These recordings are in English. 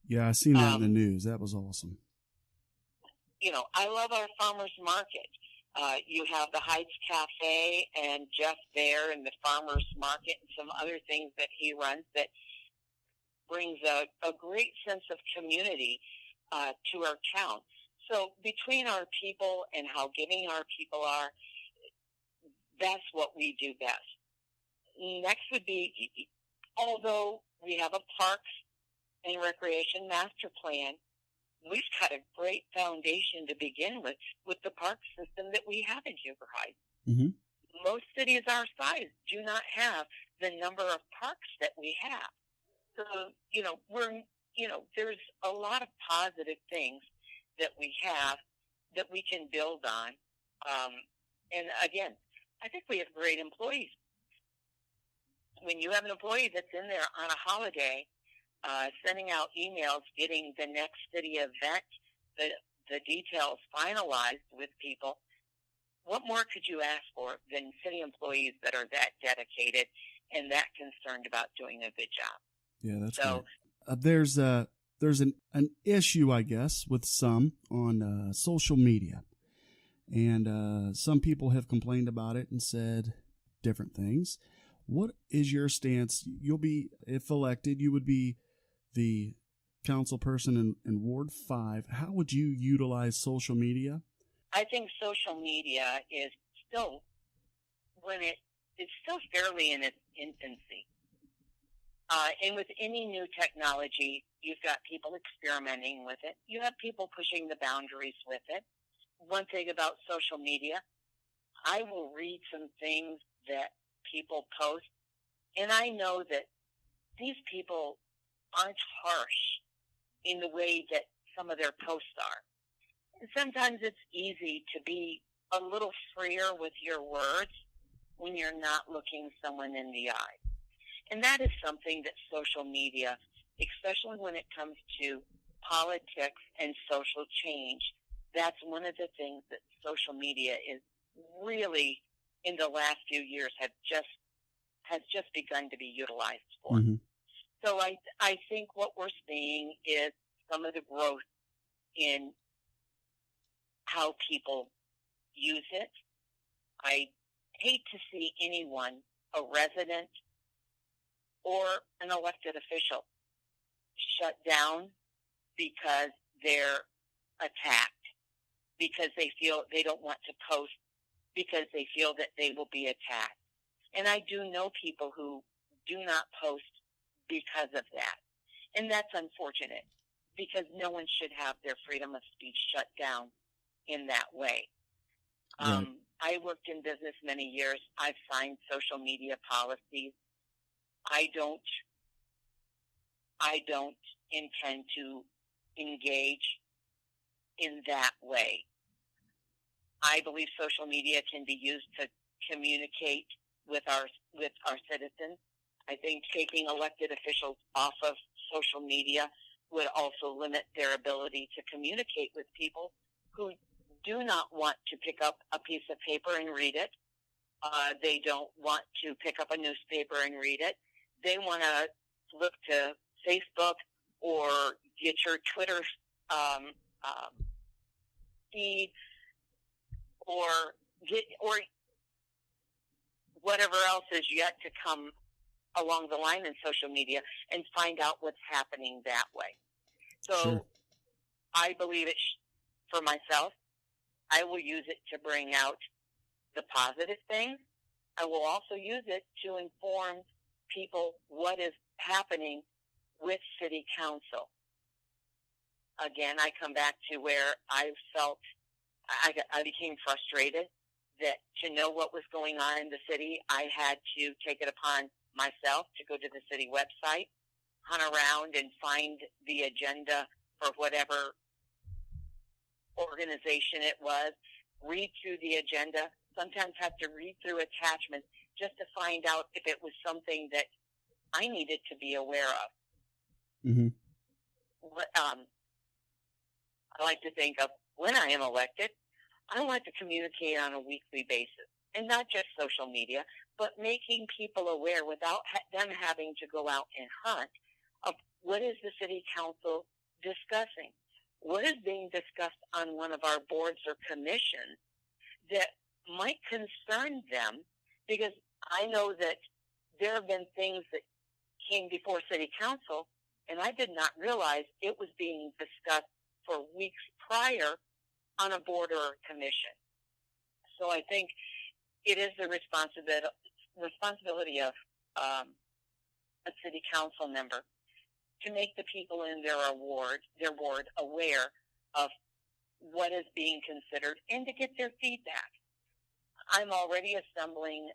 Yeah, I seen that in the news. That was awesome. I love our farmers market. You have the Heights Cafe and Jeff there and the farmers market and some other things that he runs that brings a great sense of community to our town. So between our people and how giving our people are, that's what we do best. Next would be, although we have a parks and recreation master plan, we've got a great foundation to begin with the park system that we have in Huber Heights. Mm-hmm. Most cities our size do not have the number of parks that we have. So, there's a lot of positive things that we have that we can build on. And again, I think we have great employees. When you have an employee that's in there on a holiday, sending out emails, getting the next city event, the details finalized with people, what more could you ask for than city employees that are that dedicated and that concerned about doing a good job? Yeah, that's great. There's an issue, I guess, with some on social media. And some people have complained about it and said different things. What is your stance? You'll be, if elected, you would be the council person in Ward 5. How would you utilize social media? I think social media is still, it's still fairly in its infancy. And with any new technology, you've got people experimenting with it. You have people pushing the boundaries with it. One thing about social media, I will read some things that people post, and I know that these people aren't harsh in the way that some of their posts are. And sometimes it's easy to be a little freer with your words when you're not looking someone in the eye. And that is something that social media, especially when it comes to politics and social change, that's one of the things that social media is really, in the last few years, has just begun to be utilized for. Mm-hmm. So I think what we're seeing is some of the growth in how people use it. I hate to see anyone, a resident or an elected official, shut down because they're attacked, because they feel they don't want to post, because they feel that they will be attacked. And I do know people who do not post because of that. And that's unfortunate, because no one should have their freedom of speech shut down in that way. Right. I worked in business many years. I've signed social media policies. I don't intend to engage in that way. I believe social media can be used to communicate with our citizens. I think taking elected officials off of social media would also limit their ability to communicate with people who do not want to pick up a piece of paper and read it. They don't want to pick up a newspaper and read it. They want to look to Facebook or get your Twitter feed or whatever else is yet to come along the line in social media and find out what's happening that way. So Sure. I believe for myself, I will use it to bring out the positive things. I will also use it to inform people what is happening with city council. Again, I come back to where I felt I became frustrated that to know what was going on in the city, I had to take it upon myself to go to the city website, hunt around and find the agenda for whatever organization it was, read through the agenda, sometimes have to read through attachments just to find out if it was something that I needed to be aware of. Mm-hmm. I like to think of when I am elected, I like to communicate on a weekly basis, and not just social media, but making people aware without them having to go out and hunt of what is the city council discussing? What is being discussed on one of our boards or commissions that might concern them? Because I know that there have been things that came before City Council, and I did not realize it was being discussed for weeks prior on a board or a commission. So I think it is the responsibility of a City Council member to make the people in their ward aware of what is being considered and to get their feedback. I'm already assembling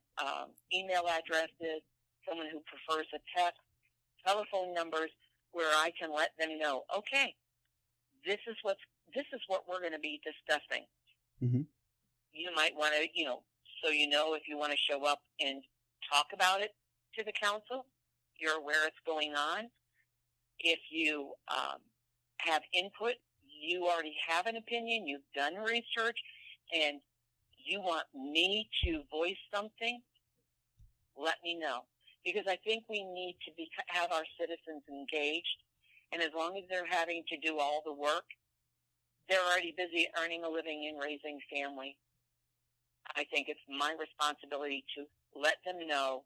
email addresses, someone who prefers a text, telephone numbers, where I can let them know, okay, this is what we're going to be discussing. Mm-hmm. You might want to, so if you want to show up and talk about it to the council, you're aware it's going on. If you have input, you already have an opinion, you've done research, and you want me to voice something, let me know. Because I think we need to have our citizens engaged, and as long as they're having to do all the work, they're already busy earning a living and raising family. I think it's my responsibility to let them know,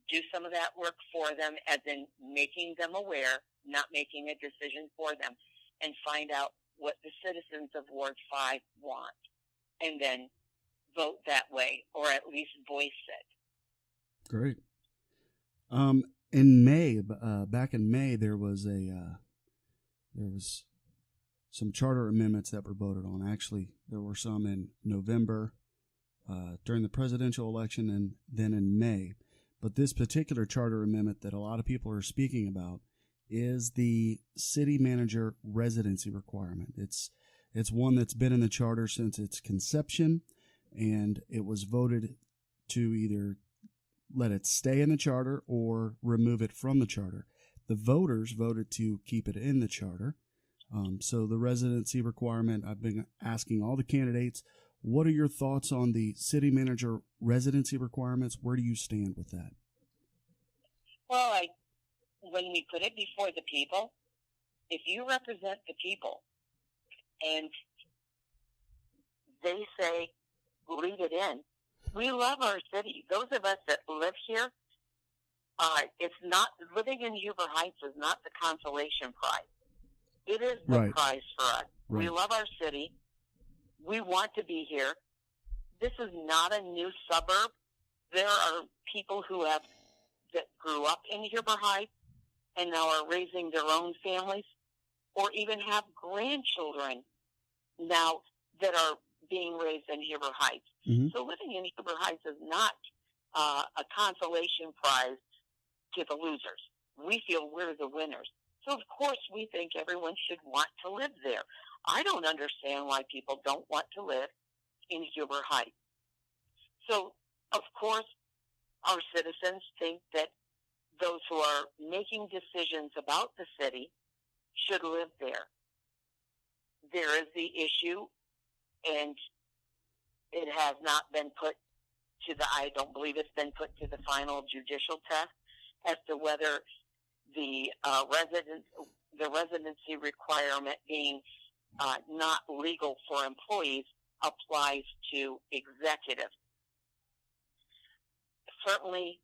do some of that work for them, as in making them aware, not making a decision for them, and find out what the citizens of Ward 5 want, and then vote that way, or at least voice it. Great. In May, back in May, there was some charter amendments that were voted on. Actually, there were some in November during the presidential election, and then in May. But this particular charter amendment that a lot of people are speaking about is the city manager residency requirement. It's one that's been in the charter since its conception, and it was voted to either let it stay in the charter or remove it from the charter. The voters voted to keep it in the charter. So the residency requirement, I've been asking all the candidates, what are your thoughts on the city manager residency requirements? Where do you stand with that? Well, when we put it before the people, if you represent the people and they say, leave it in, we love our city. Those of us that live here, it's not, living in Huber Heights is not the consolation prize. It is the prize for us. Right. We love our city. We want to be here. This is not a new suburb. There are people that grew up in Huber Heights and now are raising their own families, or even have grandchildren now that are being raised in Huber Heights. Mm-hmm. So living in Huber Heights is not a consolation prize to the losers. We feel we're the winners. So, of course, we think everyone should want to live there. I don't understand why people don't want to live in Huber Heights. So, of course, our citizens think that those who are making decisions about the city should live there. There is the issue, and it has not been put to I don't believe it's been put to the final judicial test as to whether the residency requirement being not legal for employees applies to executives. Certainly,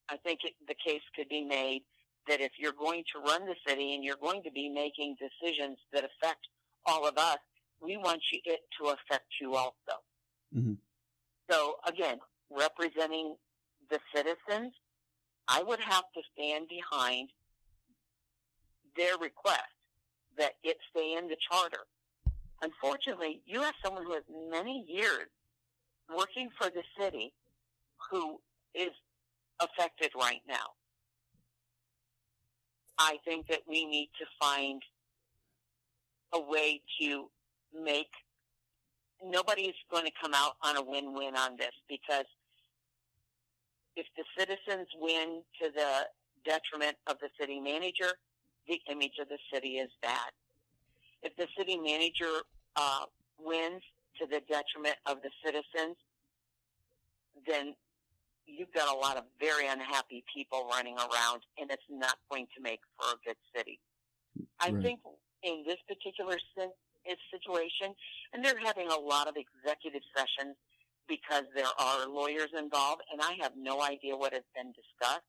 I think the case could be made that if you're going to run the city and you're going to be making decisions that affect all of us, we want it to affect you also. Mm-hmm. So, again, representing the citizens, I would have to stand behind their request that it stay in the charter. Unfortunately, you have someone who has many years working for the city who is affected right now. I think that we need to find a way to make nobody's going to come out on a win-win on this, because if the citizens win to the detriment of the city manager, the image of the city is bad. If the city manager wins to the detriment of the citizens, then you've got a lot of very unhappy people running around, and it's not going to make for a good city. I think in this particular situation, and they're having a lot of executive sessions because there are lawyers involved, and I have no idea what has been discussed.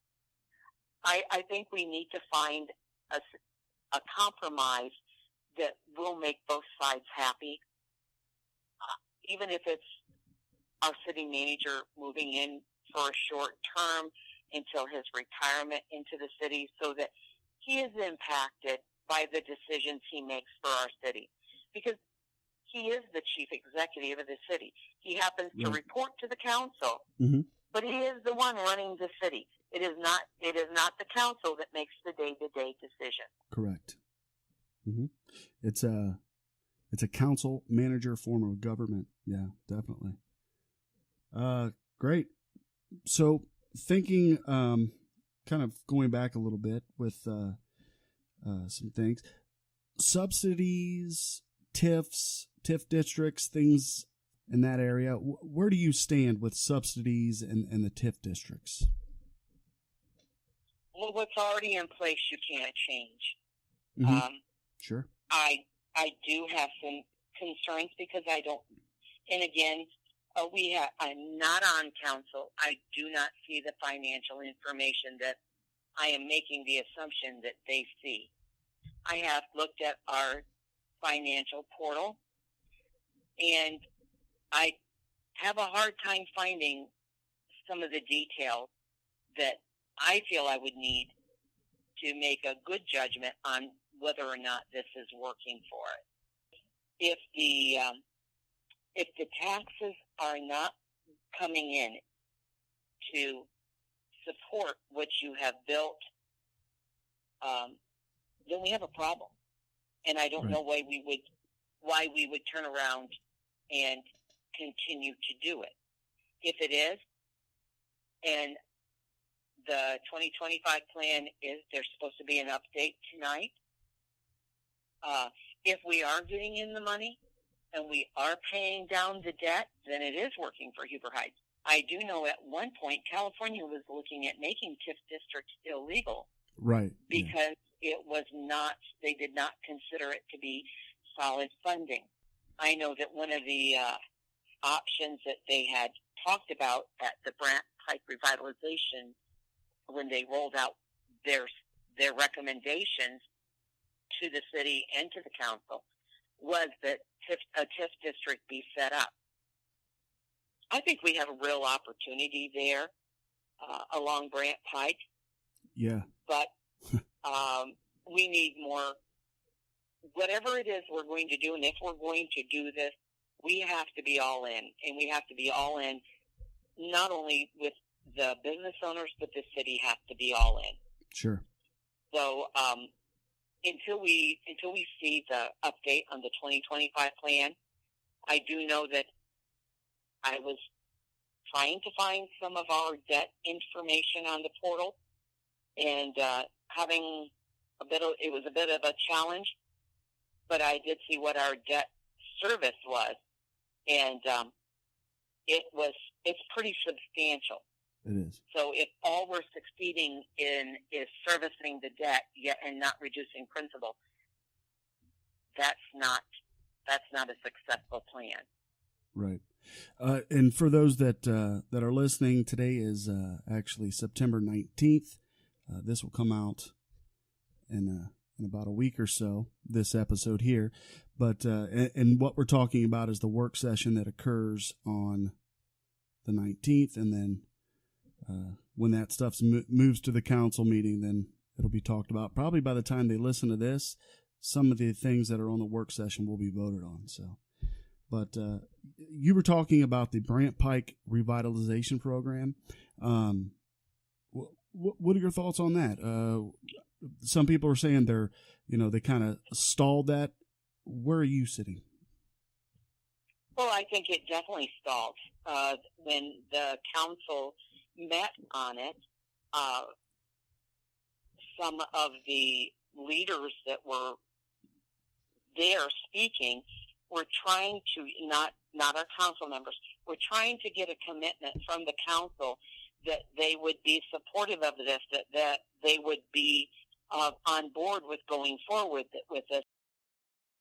I think we need to find a compromise that will make both sides happy, even if it's our city manager moving in for a short term until his retirement into the city, so that he is impacted by the decisions he makes for our city. Because he is the chief executive of the city. He happens to report to the council, but he is the one running the city. It is not the council that makes the day-to-day decision. Correct. It's a council manager form of government. Yeah, definitely. Great. So thinking, kind of going back a little bit with some things, subsidies, TIF districts, things in that area. Where do you stand with subsidies and the TIF districts? Well, what's already in place, you can't change. Sure. I do have some concerns because I don't, and again, I'm not on council. I do not see the financial information that I am making the assumption that they see. I have looked at our financial portal, and I have a hard time finding some of the details that I feel I would need to make a good judgment on whether or not this is working for it. If the taxes are not coming in to support what you have built, then we have a problem. And I don't know why we would turn around and continue to do it. If it is, and the 2025 plan is, there's supposed to be an update tonight. If we are getting in the money and we are paying down the debt, then it is working for Huber Heights. I do know at one point California was looking at making TIF districts illegal. Right. Because it was not, they did not consider it to be solid funding. I know that one of the options that they had talked about at the Brant Pike Revitalization, when they rolled out their recommendations to the city and to the council, was that a TIF district be set up. I think we have a real opportunity there along Brant Pike. Yeah. But we need more. Whatever it is we're going to do, and if we're going to do this, we have to be all in. And we have to be all in not only with the business owners, but the city has to be all in. Sure. So until we see the update on the 2025 plan, I do know that I was trying to find some of our debt information on the portal, and having it was a bit of a challenge, but I did see what our debt service was, and it's pretty substantial. It is. So if all we're succeeding in is servicing the debt and not reducing principal, that's not a successful plan. Right. And for those that are listening, today is actually September 19th. This will come out in about a week or so, this episode here. But and what we're talking about is the work session that occurs on the 19th, and then when that stuff moves to the council meeting, then it'll be talked about. Probably by the time they listen to this, some of the things that are on the work session will be voted on. So, but you were talking about the Brant Pike Revitalization Program. What are your thoughts on that? Some people are saying they kind of stalled that. Where are you sitting? Well, I think it definitely stalled. When the council met on it, some of the leaders that were there speaking were trying to, not our council members, were trying to get a commitment from the council that they would be supportive of this, that they would be on board with going forward with this.